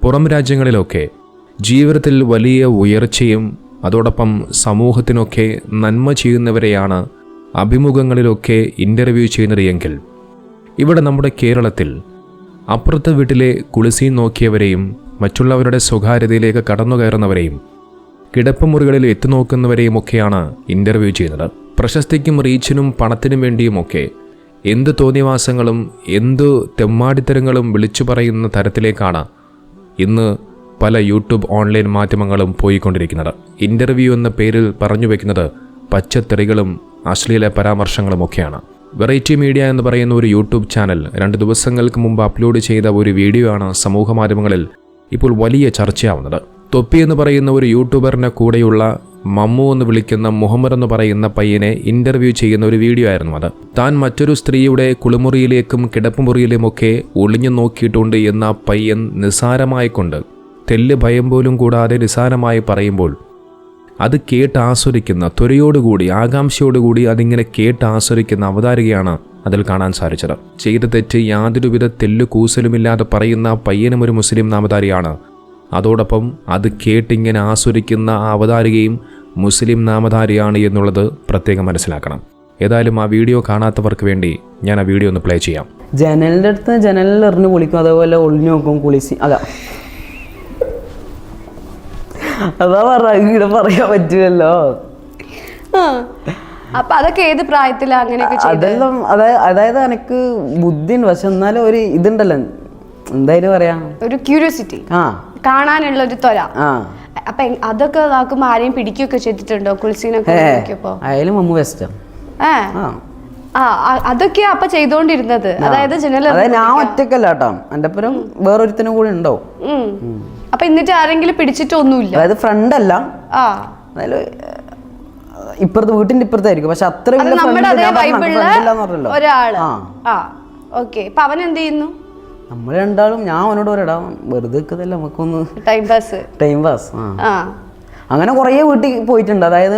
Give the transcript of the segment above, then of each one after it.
പുറം രാജ്യങ്ങളിലൊക്കെ ജീവിതത്തിൽ വലിയ ഉയർച്ചയും അതോടൊപ്പം സമൂഹത്തിനൊക്കെ നന്മ ചെയ്യുന്നവരെയാണ് അഭിമുഖങ്ങളിലൊക്കെ ഇൻ്റർവ്യൂ ചെയ്യുന്നത് എങ്കിൽ ഇവിടെ നമ്മുടെ കേരളത്തിൽ അപ്പുറത്തെ വീട്ടിലെ കുളിസീൻ നോക്കിയവരെയും മറ്റുള്ളവരുടെ സ്വകാര്യതയിലേക്ക് കടന്നു കയറുന്നവരെയും കിടപ്പുമുറികളിൽ എത്തിനോക്കുന്നവരെയുമൊക്കെയാണ് ഇൻ്റർവ്യൂ ചെയ്യുന്നത്. പ്രശസ്തിക്കും റീച്ചിനും പണത്തിനും വേണ്ടിയുമൊക്കെ എന്ത് തോന്നിവാസങ്ങളും എന്ത് തെമ്മാടിത്തരങ്ങളും വിളിച്ചു പറയുന്ന തരത്തിലേക്കാണ് ഇന്ന് പല യൂട്യൂബ് ഓൺലൈൻ മാധ്യമങ്ങളും പോയിക്കൊണ്ടിരിക്കുന്നത്. ഇൻ്റർവ്യൂ എന്ന പേരിൽ പറഞ്ഞു വയ്ക്കുന്നത് പച്ചത്തെറികളും അശ്ലീല പരാമർശങ്ങളുമൊക്കെയാണ്. വെറൈറ്റി മീഡിയ എന്ന് പറയുന്ന ഒരു യൂട്യൂബ് ചാനൽ 2 ദിവസങ്ങൾക്ക് മുമ്പ് അപ്ലോഡ് ചെയ്ത ഒരു വീഡിയോ ആണ് സമൂഹ മാധ്യമങ്ങളിൽ ഇപ്പോൾ വലിയ ചർച്ചയാവുന്നത്. തൊപ്പി എന്ന് പറയുന്ന ഒരു യൂട്യൂബറിനെ കൂടെയുള്ള മമ്മു എന്ന് വിളിക്കുന്ന മുഹമ്മദ് എന്ന് പറയുന്ന പയ്യനെ ഇൻ്റർവ്യൂ ചെയ്യുന്ന ഒരു വീഡിയോ ആയിരുന്നു അത്. താൻ മറ്റൊരു സ്ത്രീയുടെ കുളിമുറിയിലേക്കും കിടപ്പുമുറിയിലുമൊക്കെ ഒളിഞ്ഞു നോക്കിയിട്ടുണ്ട് എന്ന പയ്യൻ നിസാരമായിക്കൊണ്ട് തെല്ല് ഭയം പോലും കൂടാതെ നിസാരമായി പറയുമ്പോൾ അത് കേട്ട് ആസ്വദിക്കുന്ന ത്വരയോടുകൂടി ആകാംക്ഷയോടുകൂടി അതിങ്ങനെ കേട്ട് ആസ്വദിക്കുന്ന അവതാരികയാണ് അതിൽ കാണാൻ സാധിച്ചത്. ചെയ്ത തെറ്റ് യാതൊരുവിധ തെല്ലു കൂസലുമില്ലാതെ പറയുന്ന പയ്യനും ഒരു മുസ്ലിം നാമധാരിയാണ്. അതോടൊപ്പം അത് കേട്ടിങ്ങനെ ആസ്വദിക്കുന്ന ആ അവതാരികയും മുസ്ലിം നാമധാരിയാണ് എന്നുള്ളത് പ്രത്യേകം മനസ്സിലാക്കണം. ഏതായാലും ആ വീഡിയോ കാണാത്തവർക്ക് വേണ്ടി ഞാൻ ആ വീഡിയോ ഒന്ന് പ്ലേ ചെയ്യാം. ജനലിൻ്റെ അടുത്ത് ജനലിൽ എറിഞ്ഞ് കുളിക്കും, അതേപോലെ ഒളിഞ്ഞു നോക്കും കുളിസി. അതാ ഇവിടെ പറയാൻ പറ്റുമല്ലോ. അപ്പൊ അതൊക്കെ ഏത് പ്രായത്തിലാ അങ്ങനെയൊക്കെ? അതെല്ലാം അതായത് എനിക്ക് ബുദ്ധിയുണ്ട്, പക്ഷെ എന്നാലും ഒരു ഇതുണ്ടല്ലോ, എന്തായാലും പറയാ, ഒരു ക്യൂരിയോസിറ്റി, കാണാനുള്ള ഒരു ത്വര. അപ്പൊ അതൊക്കെ ഇതാക്കുമ്പോ ആരെയും പിടിക്കുകയൊക്കെ ചെയ്തിട്ടുണ്ടോ? കുളിസീനൊക്കെ ആയാലും മമ്മു ബെസ്റ്റാ. അതൊക്കെയാ അപ്പൊ ചെയ്തോണ്ടിരുന്നത്? അതായത് ഞാൻ ഒറ്റക്കല്ല കേട്ടോ, എന്റെ ഒപ്പം വേറൊരുത്തനും കൂടെ ഉണ്ടാവും. അപ്പൊ എന്നിട്ട് ആരെങ്കിലും പിടിച്ചിട്ടൊന്നുമില്ല? അതായത് ഫ്രണ്ട് അല്ല, ഇപ്പുറത്തെ വീട്ടിന്റെ ഇപ്പുറത്തായിരിക്കും, പക്ഷെ അത്ര ഒരാള്. അവൻ എന്ത് ചെയ്യുന്നു? നമ്മൾ രണ്ടാളും, ഞാൻ അവനോട് ഒരിടാം വെറുതെ നമുക്കൊന്ന് ടൈം പാസ്. അങ്ങനെ കൊറേ വീട്ടിൽ പോയിട്ടുണ്ട്. അതായത്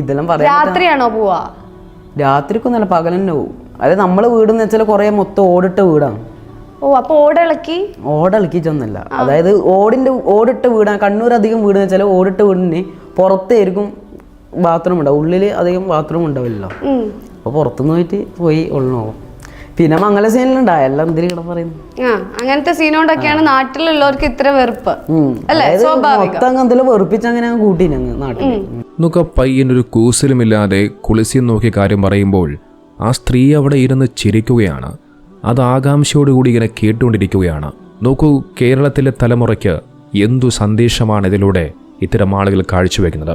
ഇതെല്ലാം പറയാം. രാത്രിയാണോ പോവാ? രാത്രിക്കൊന്നല്ല, പകൽ തന്നെ പോകും. അതായത് നമ്മളെ വീടെന്ന് വെച്ചാൽ കൊറേ മൊത്തം ഓടിട്ട വീടാണ്. അപ്പൊ ഓടിളക്കിച്ചൊന്നല്ല, അതായത് ഓടിട്ട വീടാണ്. കണ്ണൂർ അധികം വീടെന്ന് വെച്ചാൽ ഓടിട്ട വീടിന് പുറത്തായിരിക്കും ബാത്റൂം ഉണ്ടാവും, ഉള്ളില് അധികം ബാത്റൂം ഉണ്ടാവില്ലല്ലോ. അപ്പൊ പുറത്തുനിന്ന് പോയി ഉള്ളു. പിന്നെ മംഗല സീനിലുണ്ടായ എല്ലാം എന്തിനു ഇവിടെ പറയുന്നു. അങ്ങനത്തെ സീനോണ്ടൊക്കെയാണ് നാട്ടിലുള്ളവർക്ക് ഇത്ര വെറുപ്പ്. മൊത്തം വെറുപ്പിച്ച് അങ്ങനെ കൂട്ടിനങ്ങ് നാട്ടിൽ. നോക്ക, പയ്യനൊരു കൂസലുമില്ലാതെ കുളിസി നോക്കിയ കാര്യം പറയുമ്പോൾ ആ സ്ത്രീ അവിടെ ഇരുന്ന് ചിരിക്കുകയാണ്. അത് ആകാംക്ഷയോടുകൂടി ഇങ്ങനെ കേട്ടുകൊണ്ടിരിക്കുകയാണ്. നോക്കൂ, കേരളത്തിലെ തലമുറയ്ക്ക് എന്തു സന്ദേശമാണ് ഇതിലൂടെ ഇത്തരം ആളുകൾ കാഴ്ചവെക്കുന്നത്?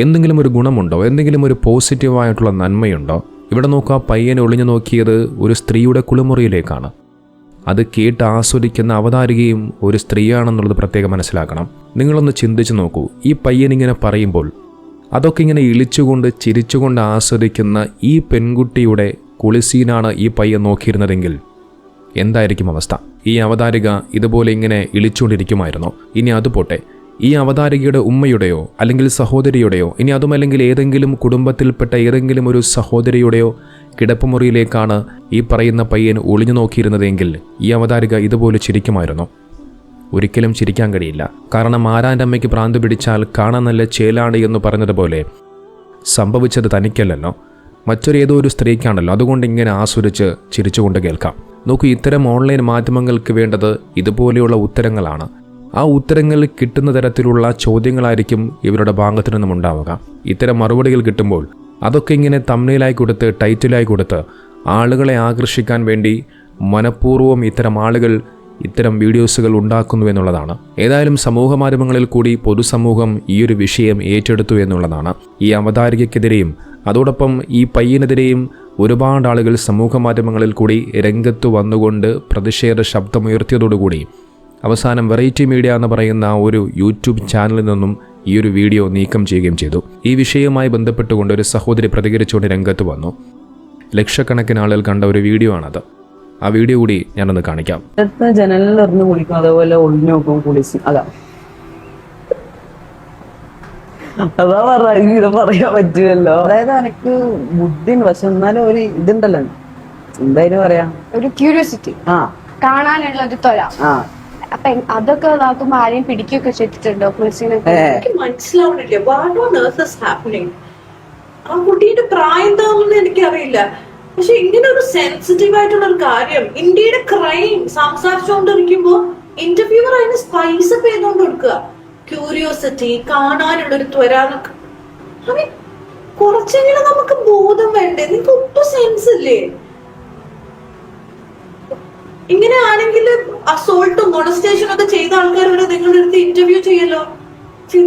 എന്തെങ്കിലും ഒരു ഗുണമുണ്ടോ? എന്തെങ്കിലും ഒരു പോസിറ്റീവായിട്ടുള്ള നന്മയുണ്ടോ? ഇവിടെ നോക്കുക, പയ്യനെ ഒളിഞ്ഞു നോക്കിയത് ഒരു സ്ത്രീയുടെ കുളിമുറിയിലേക്കാണ്. അത് കേട്ട് ആസ്വദിക്കുന്ന അവതാരികയും ഒരു സ്ത്രീയാണെന്നുള്ളത് പ്രത്യേകം മനസ്സിലാക്കണം. നിങ്ങളൊന്ന് ചിന്തിച്ചു നോക്കൂ, ഈ പയ്യനിങ്ങനെ പറയുമ്പോൾ അതൊക്കെ ഇങ്ങനെ ഇളിച്ചുകൊണ്ട് ചിരിച്ചുകൊണ്ട് ആസ്വദിക്കുന്ന ഈ പെൺകുട്ടിയുടെ കുളിസീനാണ് ഈ പയ്യൻ നോക്കിയിരുന്നതെങ്കിൽ എന്തായിരിക്കും അവസ്ഥ? ഈ അവതാരിക ഇതുപോലെ ഇങ്ങനെ ഇളിച്ചുകൊണ്ടിരിക്കുമായിരുന്നോ? ഇനി അതുപോട്ടെ, ഈ അവതാരികയുടെ ഉമ്മയുടെയോ അല്ലെങ്കിൽ സഹോദരിയുടെയോ, ഇനി അതുമല്ലെങ്കിൽ ഏതെങ്കിലും കുടുംബത്തിൽപ്പെട്ട ഏതെങ്കിലും ഒരു സഹോദരിയുടെയോ കിടപ്പുമുറിയിലേക്കാണ് ഈ പറയുന്ന പയ്യൻ ഒളിഞ്ഞു നോക്കിയിരുന്നതെങ്കിൽ ഈ അവതാരിക ഇതുപോലെ ചിരിക്കുമായിരുന്നോ? ഒരിക്കലും ചിരിക്കാൻ കഴിയില്ല. കാരണം ആരാൻ്റെ അമ്മയ്ക്ക് ഭ്രാന്ത് പിടിച്ചാൽ കാണാൻ നല്ല ചേലാണ് എന്ന് പറഞ്ഞതുപോലെ സംഭവിച്ചത് തനിക്കല്ലല്ലോ, മറ്റൊരേതോ ഒരു സ്ത്രീക്കാണല്ലോ. അതുകൊണ്ട് ഇങ്ങനെ ആസ്വദിച്ച് ചിരിച്ചുകൊണ്ട് കേൾക്കാം. നോക്കൂ, ഇത്തരം ഓൺലൈൻ മാധ്യമങ്ങൾക്ക് വേണ്ടത് ഇതുപോലെയുള്ള ഉത്തരങ്ങളാണ്. ആ ഉത്തരങ്ങൾ കിട്ടുന്ന തരത്തിലുള്ള ചോദ്യങ്ങളായിരിക്കും ഇവരുടെ ഭാഗത്തു നിന്നും ഉണ്ടാവുക. ഇത്തരം മറുപടികൾ കിട്ടുമ്പോൾ അതൊക്കെ ഇങ്ങനെ തംബ്നെയിലായി കൊടുത്ത് ടൈറ്റിലായി കൊടുത്ത് ആളുകളെ ആകർഷിക്കാൻ വേണ്ടി മനഃപൂർവ്വം ഇത്തരം ആളുകൾ ഇത്തരം വീഡിയോസുകൾ ഉണ്ടാക്കുന്നു എന്നുള്ളതാണ്. ഏതായാലും സമൂഹ മാധ്യമങ്ങളിൽ കൂടി പൊതുസമൂഹം ഈ ഒരു വിഷയം ഏറ്റെടുത്തു എന്നുള്ളതാണ്. ഈ അവതാരികയ്ക്കെതിരെയും അതോടൊപ്പം ഈ പയ്യനെതിരെയും ഒരുപാട് ആളുകൾ സമൂഹ മാധ്യമങ്ങളിൽ കൂടി രംഗത്തു വന്നുകൊണ്ട് പ്രതിഷേധ ശബ്ദമുയർത്തിയതോടുകൂടി അവസാനം വെറൈറ്റി മീഡിയ എന്ന് പറയുന്ന ഒരു യൂട്യൂബ് ചാനലിൽ നിന്നും ഈ ഒരു വീഡിയോ നീക്കം ചെയ്യുകയും ചെയ്തു. ഈ വിഷയവുമായി ബന്ധപ്പെട്ടുകൊണ്ട് ഒരു സഹോദരി പ്രതികരിച്ചുകൊണ്ട് രംഗത്ത് വന്നു. ലക്ഷക്കണക്കിന് ആളുകൾ കണ്ട ഒരു വീഡിയോ ആണത്. ആ വീഡിയോ കൂടി ഞാനൊന്ന് കാണിക്കാം. ജനലിൽ എറിഞ്ഞു കുളിക്കും, അതേപോലെ ഒളിഞ്ഞു നോക്കും കുളിച്ച്. അതാ പറയാൻ പറ്റുമല്ലോ. അതായത് എനിക്ക് ബുദ്ധിയുണ്ട്, പക്ഷെ എന്നാലും ഒരു ഇതുണ്ടല്ലോ, എന്തായാലും പറയാ, ഒരു ക്യൂരിയോസിറ്റി, കാണാനുള്ള ഒരു ത്വര. അപ്പൊ അതൊക്കെ ഇതാക്കുമ്പോ ആരെയും പിടിക്കുകയൊക്കെ ചെയ്തിട്ടുണ്ടോ കുളിസിനെ? എനിക്ക് മനസ്സിലാവണില്ല what on earth is happening. ആ കുട്ടിയുടെ പ്രായം എന്താണെന്ന് എനിക്കറിയില്ല. പക്ഷെ ഇങ്ങനെ ഒരു സെൻസിറ്റീവ് ആയിട്ടുള്ള ഒരു കാര്യം ഇന്ത്യയുടെ ക്രൈം സംസാരിച്ചുകൊണ്ടിരിക്കുമ്പോ ഇന്റർവ്യൂവർ അതിന് സ്പൈസ് അപ്പ് ചെയ്തുകൊണ്ട് കൊടുക്കുക. ക്യൂരിയോസിറ്റി, കാണാനുള്ള ഒരു ത്വര. കുറച്ചെങ്കിലും നമുക്ക് ബോധം വേണ്ടേ? നിങ്ങൾക്ക് ഒട്ടും സെൻസ് ഇല്ലേ? ഇങ്ങനെ ആണെങ്കിൽ അസോൾട്ടും മോണസ്റ്റേഷനും ഒക്കെ ചെയ്ത ആൾക്കാർ വരെ നിങ്ങളുടെ അടുത്ത് ഇന്റർവ്യൂ ചെയ്യല്ലോ.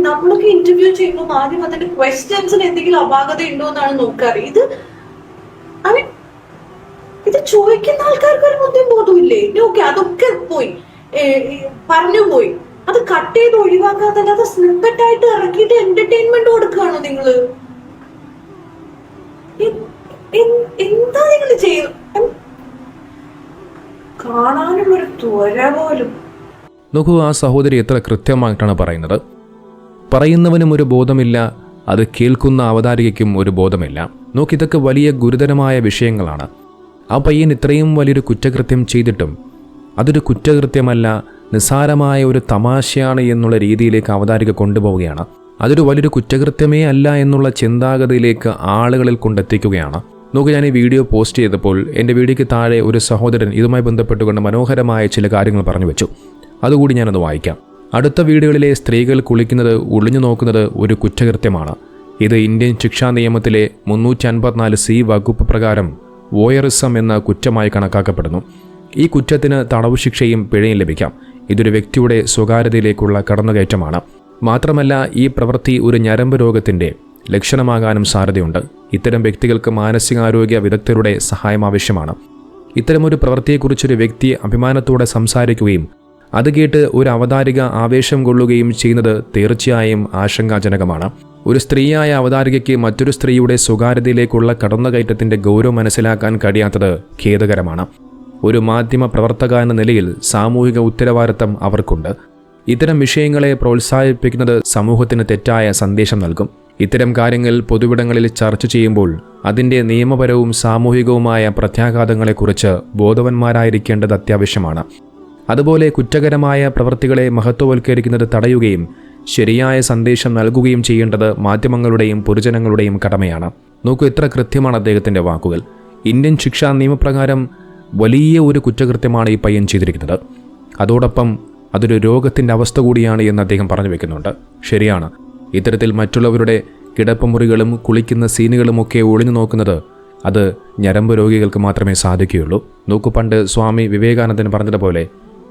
നമ്മളൊക്കെ ഇന്റർവ്യൂ ചെയ്യുമ്പോൾ ആദ്യം അതിന്റെ ക്വസ്റ്റ്യൻസിന് എന്തെങ്കിലും അപാകത ഉണ്ടോ എന്നാണ് നോക്കാറ്. ഇത് ചോദിക്കുന്ന ആൾക്കാർക്ക് ഒരു ബുദ്ധിയും ബോധമില്ലേ? ഓക്കെ, അതൊക്കെ പോയി പറഞ്ഞു പോയി. അത് കട്ട് ചെയ്ത് ഒഴിവാക്കാതെ അത് സ്നിപ്പറ്റ് ആയിട്ട് ഇറക്കിയിട്ട് എന്റർടൈൻമെന്റ് കൊടുക്കുകയാണോ നിങ്ങള്? എന്താ നിങ്ങൾ ചെയ്യുന്നത്? കാണാനുള്ളൊരു ത്വര പോലും. നോക്കൂ, ആ സഹോദരി എത്ര കൃത്യമായിട്ടാണ് പറയുന്നത്. പറയുന്നവനും ഒരു ബോധമില്ല, അത് കേൾക്കുന്ന അവതാരികയ്ക്കും ഒരു ബോധമില്ല. നോക്ക്, ഇതൊക്കെ വലിയ ഗുരുതരമായ വിഷയങ്ങളാണ്. ആ പയ്യൻ ഇത്രയും വലിയൊരു കുറ്റകൃത്യം ചെയ്തിട്ടും അതൊരു കുറ്റകൃത്യമല്ല, നിസ്സാരമായ ഒരു തമാശയാണ് എന്നുള്ള രീതിയിലേക്ക് അവതാരിക കൊണ്ടുപോവുകയാണ്. അതൊരു വലിയൊരു കുറ്റകൃത്യമേ അല്ല എന്നുള്ള ചിന്താഗതിയിലേക്ക് ആളുകളിൽ കൊണ്ടെത്തിക്കുകയാണ്. നോക്ക്, ഞാൻ ഈ വീഡിയോ പോസ്റ്റ് ചെയ്തപ്പോൾ എൻ്റെ വീഡിയോയ്ക്ക് താഴെ ഒരു സഹോദരൻ ഇതുമായി ബന്ധപ്പെട്ടുകൊണ്ട് മനോഹരമായ ചില കാര്യങ്ങൾ പറഞ്ഞു വെച്ചു. അതുകൂടി ഞാനൊന്ന് വായിക്കാം. അടുത്ത വീഡിയോകളിലെ സ്ത്രീകൾ കുളിക്കുന്നത് ഒളിഞ്ഞു നോക്കുന്നത് ഒരു കുറ്റകൃത്യമാണ്. ഇത് ഇന്ത്യൻ ശിക്ഷാ നിയമത്തിലെ 354C വകുപ്പ് പ്രകാരം വോയറിസം എന്ന കുറ്റമായി കണക്കാക്കപ്പെടുന്നു. ഈ കുറ്റത്തിന് തടവ് ശിക്ഷയും പിഴയും ലഭിക്കാം. ഇതൊരു വ്യക്തിയുടെ സ്വകാര്യതയിലേക്കുള്ള കടന്നുകയറ്റമാണ്. മാത്രമല്ല, ഈ പ്രവൃത്തി ഒരു ഞരമ്പ് രോഗത്തിൻ്റെ ലക്ഷണമാകാനും സാധ്യതയുണ്ട്. ഇത്തരം വ്യക്തികൾക്ക് മാനസികാരോഗ്യ വിദഗ്ധരുടെ സഹായം ആവശ്യമാണ്. ഇത്തരമൊരു പ്രവൃത്തിയെക്കുറിച്ചൊരു വ്യക്തി അഭിമാനത്തോടെ സംസാരിക്കുകയും അത് കേട്ട് ഒരു അവതാരിക ആവേശം കൊള്ളുകയും ചെയ്യുന്നത് തീർച്ചയായും ആശങ്കാജനകമാണ്. ഒരു സ്ത്രീയായ അവതാരികയ്ക്ക് മറ്റൊരു സ്ത്രീയുടെ സ്വകാര്യതയിലേക്കുള്ള കടന്നുകയറ്റത്തിൻ്റെ ഗൗരവം മനസ്സിലാക്കാൻ കഴിയാത്തത് ഖേദകരമാണ്. ഒരു മാധ്യമ പ്രവർത്തക എന്ന നിലയിൽ സാമൂഹിക ഉത്തരവാദിത്തം അവർക്കുണ്ട്. ഇത്തരം വിഷയങ്ങളെ പ്രോത്സാഹിപ്പിക്കുന്നത് സമൂഹത്തിന് തെറ്റായ സന്ദേശം നൽകും. ഇത്തരം കാര്യങ്ങൾ പൊതുവിടങ്ങളിൽ ചർച്ച ചെയ്യുമ്പോൾ അതിൻ്റെ നിയമപരവും സാമൂഹികവുമായ പ്രത്യാഘാതങ്ങളെക്കുറിച്ച് ബോധവാന്മാരായിരിക്കേണ്ടത് അത്യാവശ്യമാണ്. അതുപോലെ കുറ്റകരമായ പ്രവൃത്തികളെ മഹത്വവൽക്കരിക്കുന്നത് തടയുകയും ശരിയായ സന്ദേശം നൽകുകയും ചെയ്യേണ്ടത് മാധ്യമങ്ങളുടെയും പൊതുജനങ്ങളുടെയും കടമയാണ്. നോക്കൂ, എത്ര കൃത്യമാണ് അദ്ദേഹത്തിൻ്റെ വാക്കുകൾ. ഇന്ത്യൻ ശിക്ഷാ നിയമപ്രകാരം വലിയ ഒരു കുറ്റകൃത്യമാണ് ഈ പയ്യൻ ചെയ്തിരിക്കുന്നത്. അതോടൊപ്പം അതൊരു രോഗത്തിൻ്റെ അവസ്ഥ കൂടിയാണ് എന്ന് അദ്ദേഹം പറഞ്ഞു വെക്കുന്നുണ്ട്. ശരിയാണ്, ഇത്തരത്തിൽ മറ്റുള്ളവരുടെ കിടപ്പുമുറികളും കുളിക്കുന്ന സീനുകളുമൊക്കെ ഒളിഞ്ഞു നോക്കുന്നത് അത് ഞരമ്പ് രോഗികൾക്ക് മാത്രമേ സാധിക്കുകയുള്ളൂ. നോക്കൂ, പണ്ട് സ്വാമി വിവേകാനന്ദൻ പറഞ്ഞതുപോലെ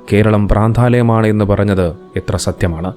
കേരളം ഭ്രാന്താലയമാണ് എന്ന് പറഞ്ഞത് എത്ര സത്യമാണ്.